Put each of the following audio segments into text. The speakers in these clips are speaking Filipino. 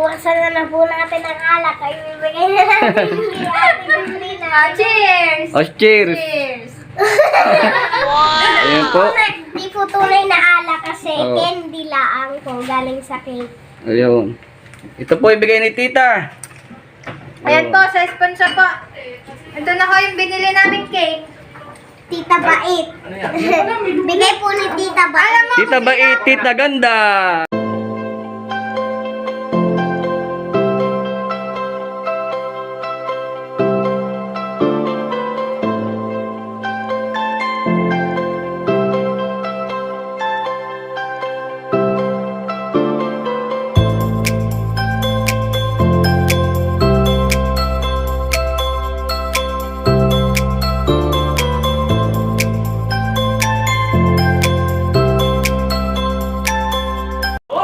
Bukasan na po natin ang alak. Ay, bibigay na natin si Ate Biblina. Cheers! Oh, cheers! Cheers! Ayan po. Di po tunay na alak kasi Oo. candy laang po galing sa cake. Ayun. Ito po ibigay ni tita. Ayan po, sa sponsor po. Ito na ho yung binili namin cake. Tita Bait. Ano yan? Bigay po ni Tita Bait. Tita Bait, tita ganda.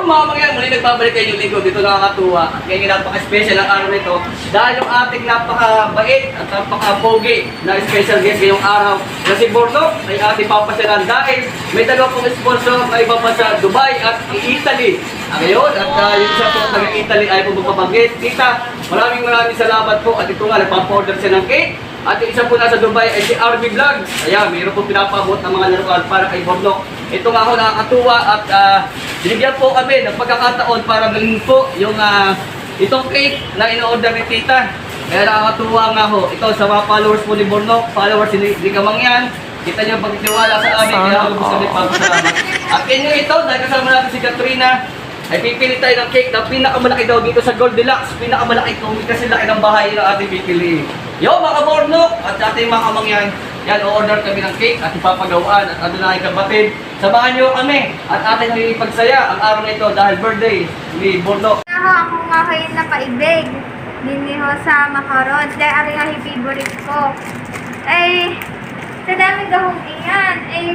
Mga mga muli nagbabalik kayo yung linggo dito, nakakatuwa at ngayon napaka-special ang araw nito dahil yung ating napaka-bait at napaka-pogi na special guest ngayong araw na si Borno ay ating papasyalan dahil may dalawa pong sponsor na iba pa sa Dubai at Italy. Ngayon, at yung isa po taga Italy ay po magpapabanggit. Tita, maraming salamat po at ito nga nagpapa-order siya ng cake. At yung isa po nasa Dubai ay si RB Vlog. Ayan, mayroon po pinapabot ng mga laruan para kay Borno. Ito nga ako nakakatuwa at binigyan po kami ng pagkakataon para bilhin po yung itong cake na ino-order ni Tita. Kaya nakakatuwa nga ho. Ito sa mga followers po ni Borno, followers ni Kamangyan. Kita niyo ang pagtitiwala sa amin, kaya ako gusto kami pagpasalamat. At kanyo ito, dahil kasama natin si Katrina, ay pipili tayo ng cake na pinakamalaki daw dito sa Goldilocks. Pinakamalaki kasi laki ng bahay na ating pipili. Yo mga Borno at ating mga Kamangyan, yan, o-order kami ng cake at ipapagawaan at ano na kapatid. Samahan niyo kami at ating ipagsaya ang araw na ito dahil birthday ni Borno. Ako nga kayo napaibig. Dini ho sa makaron. Dahil ari nga yung favorite ko. Ay, sa dami gahong iyan. Ay,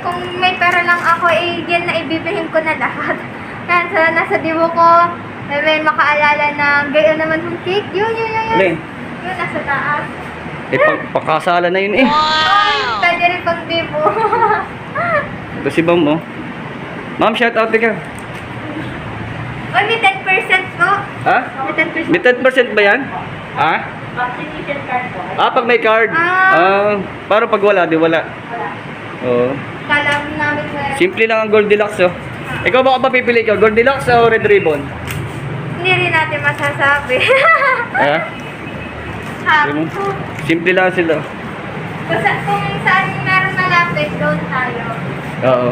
kung may pera lang ako, yan na ibibihin ko na lahat. Yan, so nasa dibo ko, may makaalala na gayon naman yung cake. Yun. Alin? Yun, nasa taas. Eh, pakasala na yun eh. Ay, pwede rin pang dibo. Ito si Bam mo. Ma'am, shout out ka. Uy, may 10% po. Ha? May 10%. May 10% ba yan? Ha? Pag may card. Para pag wala, di wala. Oo. Kala namin na Simple lang ang Goldilocks, oh. Ikaw ba ka papipili ka? Goldilocks o Red Ribbon? hindi rin natin masasabi. Ha? Happy po. Simple lang sila. Kung saan meron malapit, doon tayo. Oo.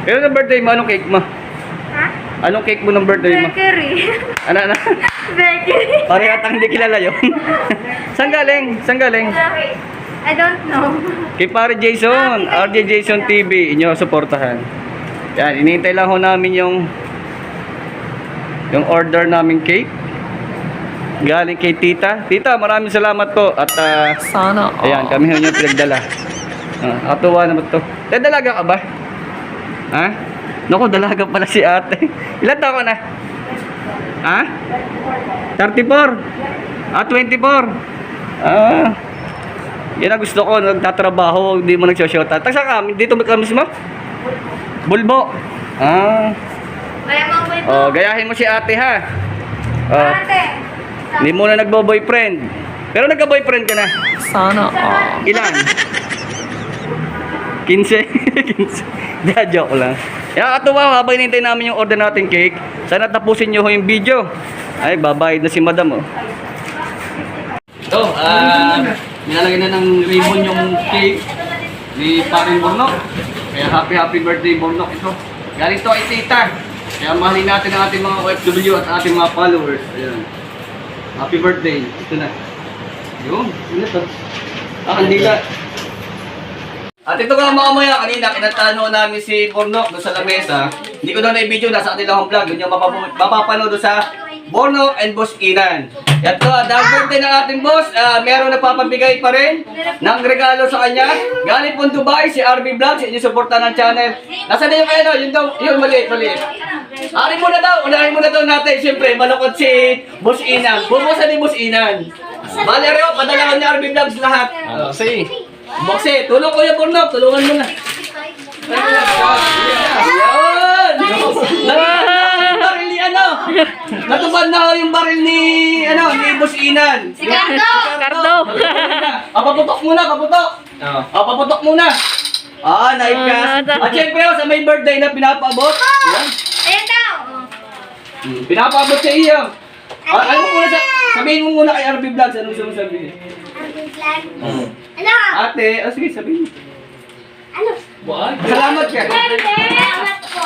Pero ng birthday mo, anong cake mo? Ha? Anong cake mo ng birthday mo? Bakery. Ano? Bakery. Parehas hindi kilala yun. Saan galing? I don't know. Kay pare Jason, RJ Jason TV, inyo suportahan. Yan, inintay lang ho namin yung order naming cake. Galing kay Tita. Tita, maraming salamat po. At Sana ayan, kami ho niyo pinagdala. Atuwa naman to. Dalaga ka ba? Ha? Naku, dalaga pala si ate. Ilan taon ka na? Ha? 34? 24? Yan ang gusto ko, nagtatrabaho, hindi mo nagsyo-shota. Tagsa ka, dito ka mismo? Bulbo. Kaya mga boy po. Gayahin mo si ate ha. Ate. Hindi mo na nagbo-boyfriend. Pero nagka-boyfriend ka na. Sana Ilan? 15? Di, joke lang. Yan, katuwa, habang hinintay namin yung order natin cake, sana tapusin nyo ho yung video. Ay, babayad na si madam, oh. Ito, nilalagay na ng ribbon yung cake ni Paring Borno. Kaya happy birthday, Borno. Ito, galing to ay Tita. Kaya mahalin natin ang ating mga OFW at ating mga followers. Ayan. Happy birthday. Ito na. Yun, yun na to. Kandila. At ito nga mamaya, kanina kinantahan ho namin si Borno doon sa lamesa. Hindi ko daw na i-video, nasa kanilang vlog. Yun yung mapapanood doon sa Borno and Boss Inan. At dahil birthday ng ating boss, meron nagpapabigay pa rin ng regalo sa kanya. Galing po Dubai, si RB Vlog, sa inyo suporta ng channel. Nasaan na yung ano, yun daw, yun maliit. Ari mo na daw, unahin mo na daw natin. Siyempre, malukot si Boss Inan. Bubusan ni Boss Inan. Bale, Reo, padalakan ni RB Vlogs lahat. Sige. Boxe, tulong ko yung Borno, tulungan mo na. Ayan! Barili ano? Natupad na yung baril ni, ni Boss Inan. Si Cardo! Cardo. Paputok muna, paputok. Paputok muna. Naipkas. At syempre, sa may birthday na pinapaabot. Ayan. Ayan daw! Pinapaabot sa iyo. Ano mo muna sabihin mo muna kay RB Vlogs. Anong gusto mo sabihin? Ang plan. Ano? Ate, sige, sabihin. Ano? Salamat ka. Salamat po.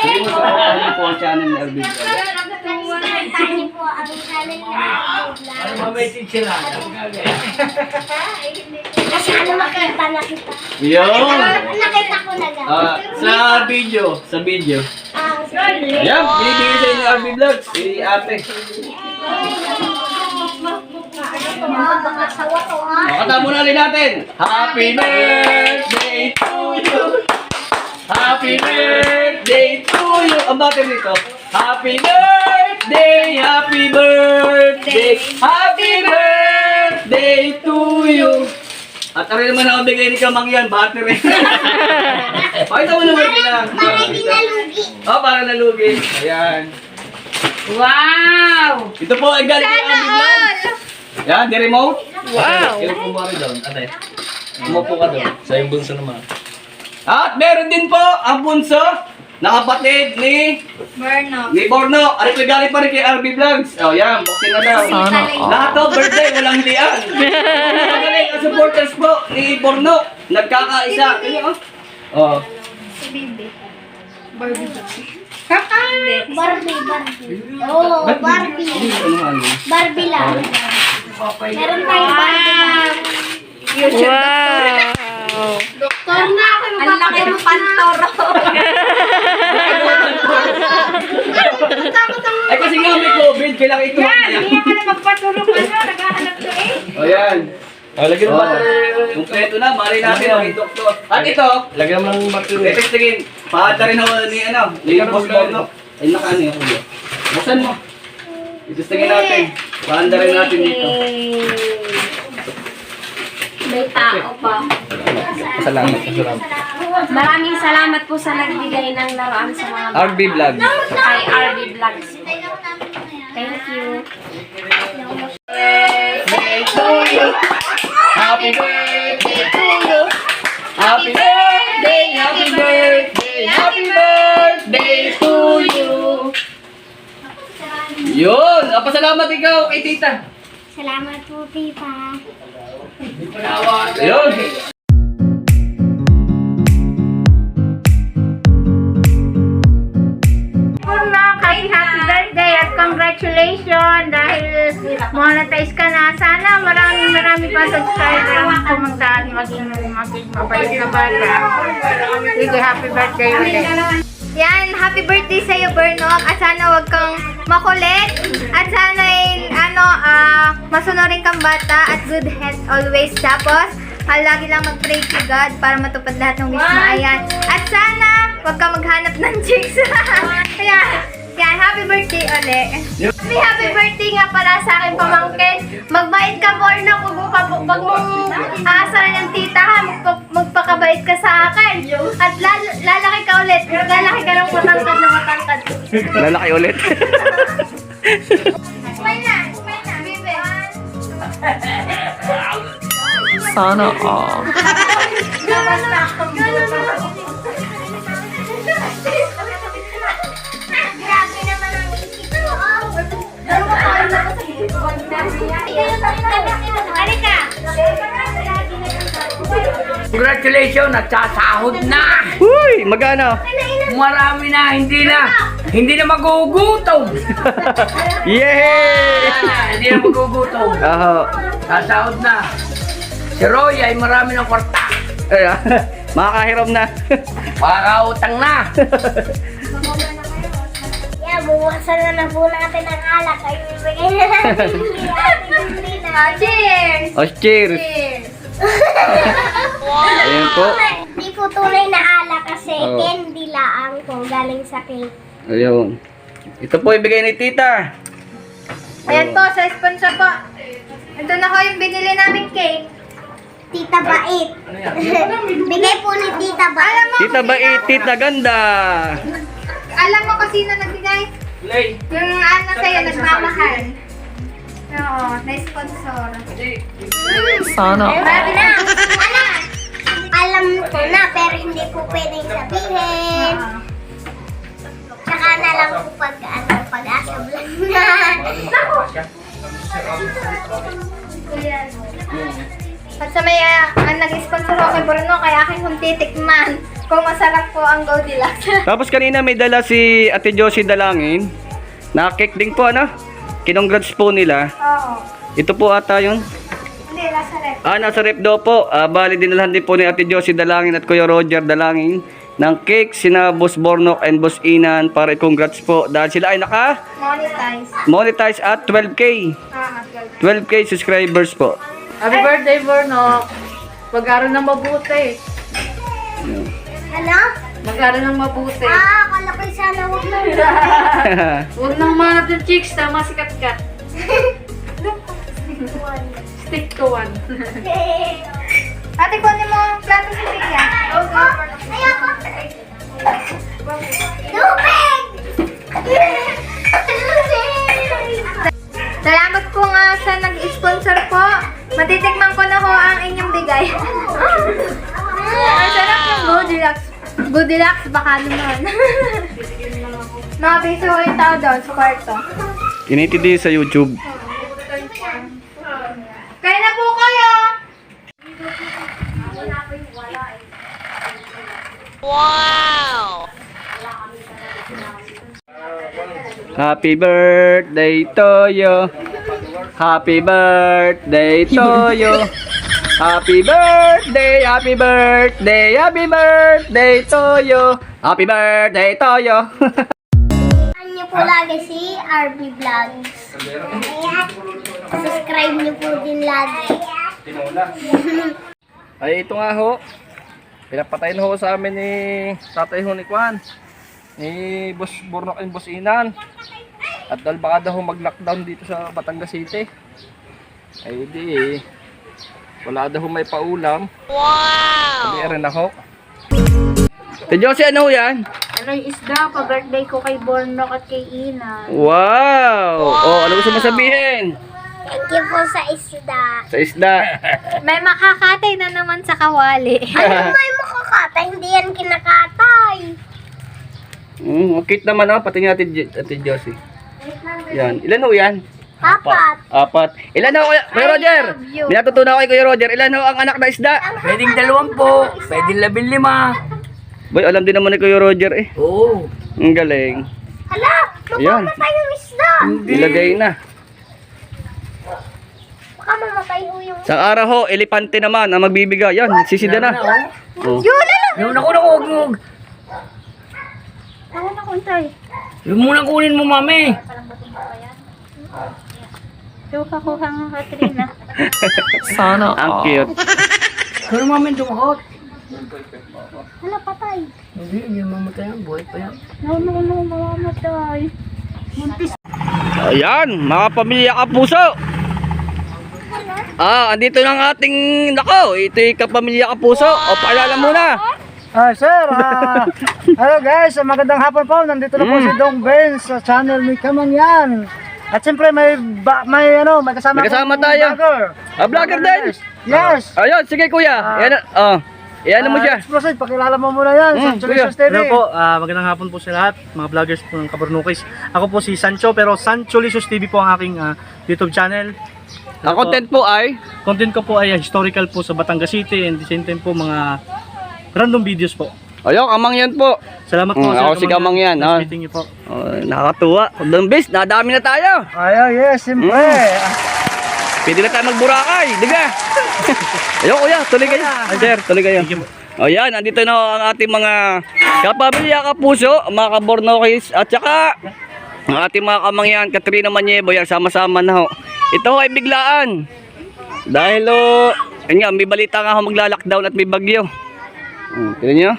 Sabihin mo sa ano po ang channel ni RB Vlogs. Tani po ang channel niya. Kasi ano makita na kita. Yun. Nakita ko na lang. Sa video. Sige. Ayan, binibigay sa inyo RB Vlogs. Si ate. Sawa ko ha. Makata muna rin natin. Happy birthday to you. Happy birthday to you. Ang battery nito. Happy birthday, happy birthday, happy birthday to you. At ano naman ang bigay ni Kamang yan, battery. Pakita mo naman sila. Para hindi nalugi. Para nalugi. Ayan. Wow! Ito po ay galing kay Sana Andy Vlogs. all! Yan, the remote. Wow. Kailan po mari doon? Ate, umupo ka doon. Sa yung bunso naman. At meron din po ang bunso na kapatid ni Borno. Ano po galing pa rin kay RB Vlogs? Yan, boxing na daw. Sana Lahat to, birthday, walang hilian. Magaling ang supporters po ni Borno. Nagkakaisa. Si Bibi. Barbie. Oh, Barbie. Barbie lang. Meron tayong Barbie lang. Wow. Doktor na ako. Ang laki ng pantoro. Ay kasi nga may COVID, kailangan ito. Hindi ka na magpatulong naghahanap ko Ayan. Lagyan ng battery. Kompleto na, mali natin maging doktor. At ito, lagyan mo ng battery. Tingin, paada rin ako ni Boss Borno. Ay naka yun. Buksan mo. Itustingin natin. Paanda rin natin dito. May tao pa. Salamat. Maraming salamat po sa nagbigay ng laruan sa mga RB Vlogs. kay RB Vlogs. Thank you. Happy birthday to you. Happy birthday, happy birthday, happy birthday to you. Yun! Pasalamat ikaw kay tita. Salamat po, tita. Yun! Happy birthday at congratulations dahil monetize ka na. Sana marami pa subscriber ang pumunta at maging mabait na bata. Sige, happy birthday ulit. Yan, happy birthday sa'yo, Bernok. At sana wag kang makulit. At sana masunurin kang bata at good health always. Tapos, lagi lang mag-pray to God para matupad lahat ng wish mo. Ayan. At sana, wag kang maghanap ng chicks. Ayan. Yan, happy birthday ulit. Happy birthday nga pala sa akin pamangkin. Magbait ka, Borno. Pag mong aasaran ng tita ha, magpakabait ka sa akin. At lalaki ka ulit. Lalaki ka ng matangkad na matangkad. Lalaki ulit. Smile na, Bibi. Sana all. Grabe naman ang isip ko. Halika. Congratulations, nagsasahod na! Uy, magana. Marami na, hindi na magugutom! Yay! Hindi na magugutom. Sasahod na. Si Roy ay marami ng kwarta. Makakahiram na. Makakautang na. Buwasan na po natin ang alak. Ay, ibigay na natin ni Ate Juliana. Cheers! Cheers! Cheers! Ayan po. Di po tunay na alak kasi Oo. candy laang po galing sa cake. Ayun. Ito po ibigay ni tita. Ayan po, sa sponsor po. Ito na ho yung binili namin cake. Tita Bait. Bigay po ni Tita Bait. Alam mo, Tita Bait, tita ganda. alam mo kung sino nagbigay? Play. Yung ano sa'yo, nagmamahal. Oo, na-sponsor. Sana all. Marami na. Alam ko na, pero hindi ko pwedeng sabihin. Tsaka na lang po pag-asa vlog na. At sa may ang nag-sponsor ako kay Bruno, kaya akin kung titikman kung masarap po ang Goldilocks. Tapos kanina may dala si Ate Josie Dalangin. Na-cake din po, ano? Kinongrats po nila. Oo. Ito po ata yun. Hindi, nasa rep. Nasa rep daw po. Bali dinalhan din po ni Ate Josie Dalangin at Kuya Roger Dalangin ng cake sina Boss Bornok and Boss Inan para i-congrats po dahil sila ay Monetize. monetize at 12k. 12k subscribers po. Happy birthday, Bornok. Mag-aral ng mabuti. Ano? Mag-aral ng mabuti. Akala ko sana huwag na. Huwag nang manap ng chicks, tama sikat ka. Stick to one. Ate, kunin mo ang plato si Tia. Ayoko. Lupig! Salamat po nga sa nag-sponsor po. Matitikman ko na ho ang inyong bigay. Ang sarap ng Goldilocks. Goldilocks, baka naman. Mga piso ko yung tao doon sa kwarto. Kinitindi sa YouTube. Kaya na po kayo! Happy birthday to you. Happy birthday to you. Happy birthday, happy birthday, happy birthday to you. Happy birthday to you. Niyo po lagi si RB Vlogs. Ayan. Subscribe niyo po din lagi. Ay, ito nga ho. Pinapatayin ho sa amin ni tatay ho ni Kwan. Ni Boss Bornok and Boss Inan. At dahil baka daw mag-lockdown dito sa Batangas City. Ay di wala daw may paulam. Wow! Sabi rin ako. Te Josie, ano ho yan? Ano yung isda? Pa-birthday ko kay Bornok at kay Ina. Wow! Oh, ano gusto mo sabihin? Thank you po sa isda. Sa isda. May makakatay na naman sa kawali. Ano may makakatay? Hindi yan kinakatay. Okay naman pati nga Ate Josie. Yan. Ilan ho yan? Apat. Ilan ho, Kuya Roger? love you. Minatutunan ko kay Kuya Roger. Ilan ho ang anak na isda? Pwedeng 20, pwedeng 15. Boy, alam din naman ni Kuya Roger eh. Oo. Ang galing. Hala, Ayan. mamamatay yung isda. Ilagay na. Baka mamatay ho yung Sa araw ho, elepante naman ang magbibigay. Yan, sisida na. Oh. Yun na lang! Yung naku, huwag. Ako na kuntay. Yung muna kunin mo, mami. Yung kakuha nga Katrina. Sana Ang all. cute. Pero mami, tumakot. hala patay. Hindi, hindi mamatay yan. Buhay pa yan. No, mamamatay. Ayan, mga pamilya Kapuso. Andito na ang ating, nako, ito yung kapamilya Kapuso. O, paalala muna. Sir, hello guys, magandang hapon po. Nandito na po si Dong Benz sa channel ni Kamangyan. At siyempre may kasama May kasama akong tayo. vlogger. Vlogger din. Yes. Ayun, sige kuya. Yan mo siya. Explosive, pakilala mo muna yan sa kuya. Cholicious TV. Hello po, magandang hapon po sa lahat, mga vloggers po ng Kabarnukis. Ako po si Sancho, pero Sancho Licious TV po ang aking YouTube channel. Ang content po ay Content ko po ay historical po sa Batangas City and the same time po mga random videos po. ayun, Kamang yan po. Salamat po ako si Kamang yan. Nice meeting you po. Nakakatuwa. Dumbis, nadami na tayo. Yes, siyempre. Pwede na tayo magburakay. Diga. Ayun kuya, tuloy kayo. Sir, tuloy kayo. Thank you po. O yan, nandito na ang ating mga kapamilya Kapuso, mga Kabornokis, at saka ang ating mga kamangyan, Katrina Manyebo, yan, sama-sama na ho. Ito ay biglaan. Dahil yun nga, may balita nga ho magla-lockdown at may bagyo. Tignan nyo.